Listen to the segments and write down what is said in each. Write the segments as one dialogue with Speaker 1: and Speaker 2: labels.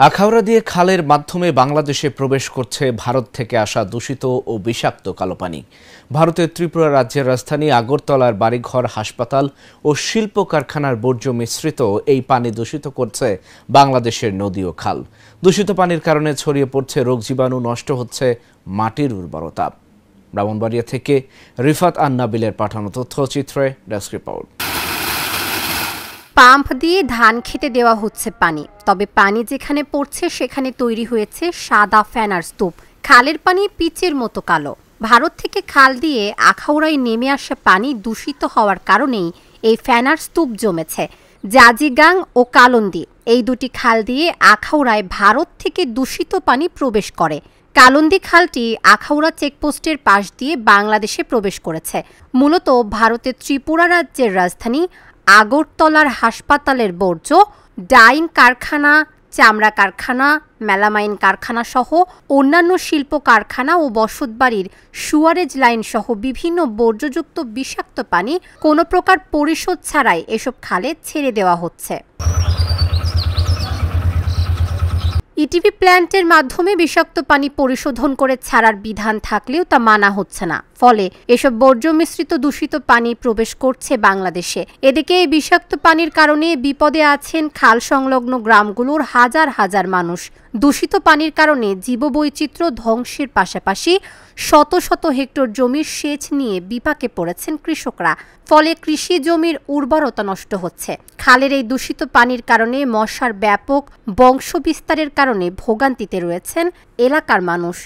Speaker 1: আখাউড়া দিয়ে খালের মাধ্যমে বাংলাদেশে প্রবেশ করছে ভারত থেকে আসা দূষিত ও বিষাক্ত কালো পানি। ভারতের ত্রিপুরা রাজ্যের রাজধানী আগরতলার বাড়িঘর, হাসপাতাল ও শিল্প কারখানার বর্জ্য মিশ্রিত এই পানি দূষিত করছে বাংলাদেশের নদী ও খাল। দূষিত পানির কারণে ছড়িয়ে পড়ছে রোগ জীবাণু, নষ্ট হচ্ছে মাটির উর্বরতা। ব্রাহ্মণবাড়িয়া থেকে রিফাত আন-নাবিলের পাঠানো তথ্যচিত্রে ডেস্ক রিপোর্ট।
Speaker 2: পাম্প দিয়ে ধান খেতে দেওয়া হচ্ছে পানি, তবে পানি যেখানে পড়ছে সেখানে তৈরি হয়েছে সাদা ফেনার স্তূপ। খালের পানি পিচের মতো কালো। ভারত থেকে খাল দিয়ে আখাউড়ায় নেমে আসা পানি দূষিত হওয়ার কারণেই এই ফেনার স্তূপ জমেছে। জাজিগাং ও কালন্দি এই দুটি খাল দিয়ে আখাউড়ায় ভারত থেকে দূষিত পানি প্রবেশ করে। কালন্দি খালটি আখাউড়া চেকপোস্টের পাশ দিয়ে বাংলাদেশে প্রবেশ করেছে। মূলত ভারতের ত্রিপুরা রাজ্যের রাজধানী আগরতলার হাসপাতালের বর্জ্য, ডাইং কারখানা, চামড়া কারখানা, মেলামাইন কারখানা সহ অন্যান্য শিল্প কারখানা ও বসতবাড়ির সুয়ারেজ লাইন সহ বিভিন্ন বর্জ্যযুক্ত বিষাক্ত পানি কোনো প্রকার পরিশোধ ছাড়াই এসব খালে ছেড়ে দেওয়া হচ্ছে। ইটিভি প্ল্যান্টের মাধ্যমে বিষাক্ত পানি পরিশোধন করে ছাড়ার বিধান থাকলেও তা মানা হচ্ছে না। ফলে এসব বর্জ্য মিশ্রিত দূষিত পানি প্রবেশ করছে বাংলাদেশে। এদিকে এই বিষাক্ত পানির কারণে বিপদে আছেন খাল সংলগ্ন গ্রামগুলোর হাজার হাজার মানুষ। দূষিত পানির কারণে জীববৈচিত্র্য ধ্বংসের পাশাপাশি শত শত হেক্টর জমির সেচ নিয়ে বিপাকে পড়েছেন কৃষকরা। ফলে কৃষি জমির উর্বরতা নষ্ট হচ্ছে। খালের এই দূষিত পানির কারণে মশার ব্যাপক বংশ বিস্তারের কারণে ভোগান্তিতে রয়েছেন এলাকার মানুষ।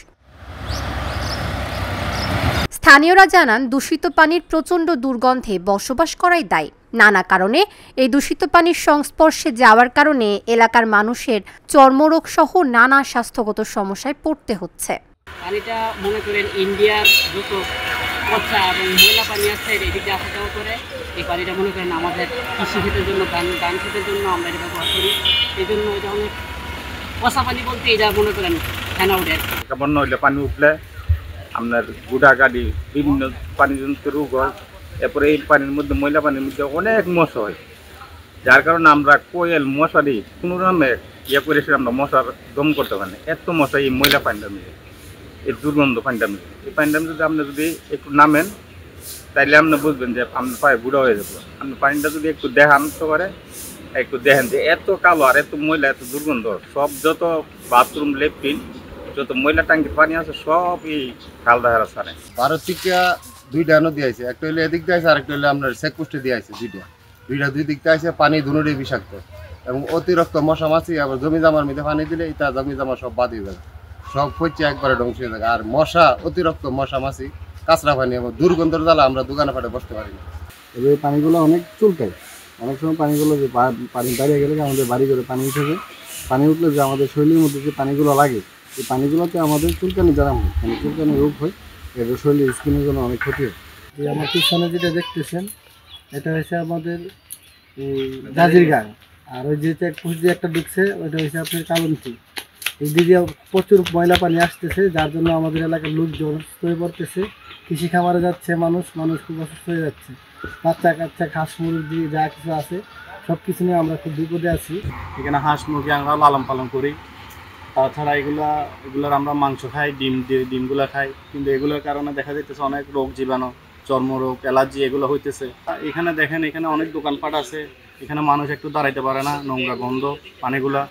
Speaker 2: স্থানীয়রা জানান, দূষিত পানির প্রচণ্ড দুর্গন্ধে বসবাস করাই দায়ী। নানা কারণে এই দূষিত পানির সংস্পর্শে যাওয়ার কারণে এলাকার মানুষের চর্মরোগ সহ নানা স্বাস্থ্যগত সমস্যায় পড়তে হচ্ছে।
Speaker 3: পানিটা মনে করেন ইন্ডিয়ার যত পচা এবং ময়লা পানি আছে এদিকে আসা যাওয়া করে। এই পানিটা মনে করেন আমাদের কৃষি ক্ষেতের জন্য, ধান ক্ষেতের জন্য আমরা এটা ব্যবহার করি। এই জন্য এটা অনেক পচা পানি বলতে এটা মনে করেন ফেনা উঠে।
Speaker 4: বন্যা হইলে পানি উঠলে আপনার গুড়া গাড়ি বিভিন্ন পানিজনিত রোগ হয়। এরপরে এই পানির মধ্যে, ময়লা পানির মধ্যে অনেক মশা হয়, যার কারণে আমরা কোয়েল মশারি কোনো রকমে করেছি, আমরা মশার দম করতে পারি না। এত মশা এই ময়লা পানিটা মিলে, এই দুর্গন্ধ পানিটা মিলে। এই পানিটা যদি আপনি যদি একটু নামেন তাইলে আপনি বুঝবেন যে আপনার পায়ে বুড়া হয়ে যাবে। আপনি পানিটা যদি একটু দেখান তো করে, একটু দেখেন যে এত কালো আর এত ময়লা, এত দুর্গন্ধ। সব যত বাথরুম, লেট্রিন, যত ময়লা ট্যাঙ্কির পানি আছে সব এই খাল দাহারা ছাড়ে।
Speaker 5: ভারত থেকে দুইটা নদী আছে, একটা হইলে এদিক দিয়ে আছে, আরেকটা হইলে আপনার চেকপোস্টে দিয়ে আছে। দুই দিক দিয়ে আছে, পানি দুটোই বিষাক্ত এবং অতিরিক্ত মশা মাছি। আবার জমি জামার মধ্যে পানি দিলে এটা জমি জামা সব বাদ হয়ে যাবে, সব হচ্ছে একবারে ধ্বংস হয়ে যাবে। আর মশা, অতিরিক্ত মশা মাছি, কাঁচরা পানি এবং দুর্গন্ধের জ্বালা আমরা দোকানে ফাটে বসতে পারি না।
Speaker 6: এই পানিগুলো অনেক চুলকায়। অনেক সময় পানিগুলো যে পানি দাঁড়িয়ে গেলে আমাদের বাড়ি করে পানি উঠে, পানি উঠলে যে আমাদের শরীরের মধ্যে যে পানিগুলো লাগে, এই পানিগুলোতে আমাদের চুলকানি জারাম হয়, মানে চুলকানি রোগ হয়। এর শরীরের স্কিনের জন্য অনেক ক্ষতি হয়। এই আমার পিছনে যেটা দেখতেছেন এটা হচ্ছে আমাদের জাজিরগাঁও, আর ওই যে চেকপোস্ট দিয়ে একটা ঢুকছে ওইটা হচ্ছে আপনার কালন্দি। এই দিকে প্রচুর ময়লা পানি আসতেছে, যার জন্য আমাদের এলাকার লোকজন অসুস্থ হয়ে পড়তেছে। কৃষি খামারে যাচ্ছে মানুষ খুব অসুস্থ হয়ে যাচ্ছে। বাচ্চা কাচ্চা, হাঁস মুরগি যা কিছু আছে সব কিছু নিয়ে আমরা খুব বিপদে আছি।
Speaker 4: এখানে হাঁস মুরগি আমরা লালন পালন করি। তাছাড়া এগুলোর আমরা মাংস খাই, ডিমগুলো খাই। কিন্তু এগুলোর কারণে দেখা যাইতেছে অনেক রোগ জীবাণু, চর্মরোগ, অ্যালার্জি এগুলো হইতেছে। এখানে দেখেন, এখানে অনেক দোকানপাট আছে, এখানে মানুষ একটু দাঁড়াইতে পারে না, নোংরা গন্ধ পানিগুলা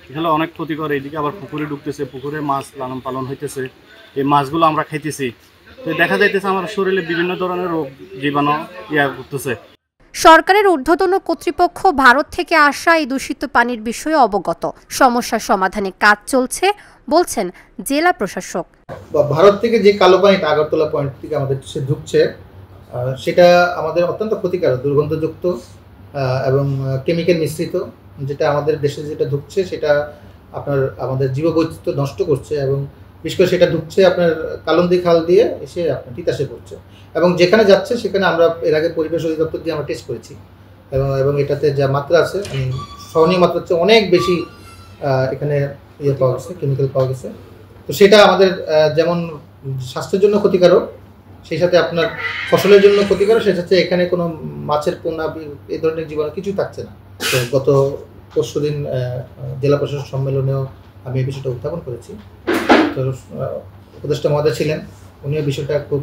Speaker 4: এখানে অনেক ক্ষতি করে। এদিকে আবার পুকুরে ঢুকতেছে, পুকুরে মাছ লালন পালন হইতেছে, এই মাছগুলো আমরা খাইতেছি। তো দেখা যাইতেছে আমার শরীরে বিভিন্ন ধরনের রোগ জীবাণু করতেছে।
Speaker 2: সরকারের ঊর্ধ্বতন কর্তৃপক্ষ ভারত থেকে আসা এই দূষিত পানির বিষয়ে অবগত, সমস্যার সমাধানে কাজ চলছে বলছেন জেলা প্রশাসক।
Speaker 7: ভারত থেকে যে কালো পানিটা আগরতলা পয়েন্ট থেকে আমাদের দেশে ঢুকছে সেটা আমাদের অত্যন্ত ক্ষতিকারক, দুর্গন্ধযুক্ত এবং কেমিক্যাল মিশ্রিত। যেটা আমাদের দেশে যেটা ঢুকছে সেটা আপনার আমাদের জীববৈচিত্র্য নষ্ট করছে এবং বিশেষ করে সেটা ঢুকছে আপনার কালন্দি খাল দিয়ে এসে আপনার তিতাসে পড়ছে এবং যেখানে যাচ্ছে সেখানে আমরা এর আগে পরিবেশ অধিদপ্তর দিয়ে আমরা টেস্ট করেছি এবং এটাতে যা মাত্রা আছে, সহনীয় মাত্রা হচ্ছে অনেক বেশি এখানে পাওয়া গেছে, কেমিক্যাল পাওয়া গেছে। তো সেটা আমাদের যেমন স্বাস্থ্যের জন্য ক্ষতিকারক, সেই সাথে আপনার ফসলের জন্য ক্ষতিকারক, সেই সাথে এখানে কোনো মাছের পোনা এই ধরনের জীবাণু কিছুই থাকছে না। তো গত পরশুদিন জেলা প্রশাসক সম্মেলনেও আমি এই বিষয়টা উত্থাপন করেছি। তো উপদেষ্টা মহোদয় ছিলেন, উনিও বিষয়টা খুব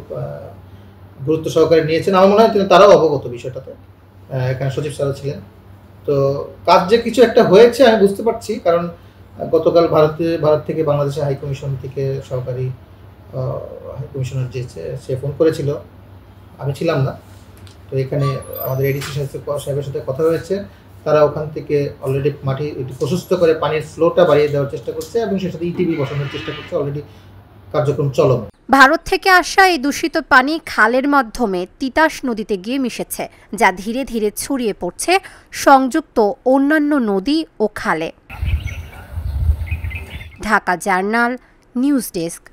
Speaker 7: গুরুত্ব সহকারে নিয়েছেন। আমার মনে হয় তারাও অবগত বিষয়টাতে, এখানে সচিব স্যারও ছিলেন। তো কাজ যে কিছু একটা হয়েছে আমি বুঝতে পারছি, কারণ গতকাল ভারত থেকে বাংলাদেশের হাই কমিশন থেকে সহকারী হাই কমিশনার যে সে ফোন করেছিল, আমি ছিলাম না। তো এখানে আমাদের এডিসি সাহেবের সাথে কথা হয়েছে, তারা ওখান থেকে অলরেডি মাটি প্রশস্ত করে পানির ফ্লোটা বাড়িয়ে দেওয়ার চেষ্টা করছে এবং সেটার সাথে ইটিভি বসানোর চেষ্টা করছে, অলরেডি কার্যক্রম চলমান।
Speaker 2: ভারত থেকে আসা এই দূষিত পানি খালের মাধ্যমে তিতাস নদীতে গিয়ে মিশেছে, যা ধীরে ধীরে ছড়িয়ে পড়ছে সংযুক্ত অন্যান্য নদী ও খালে। Dhaka journal, news desk.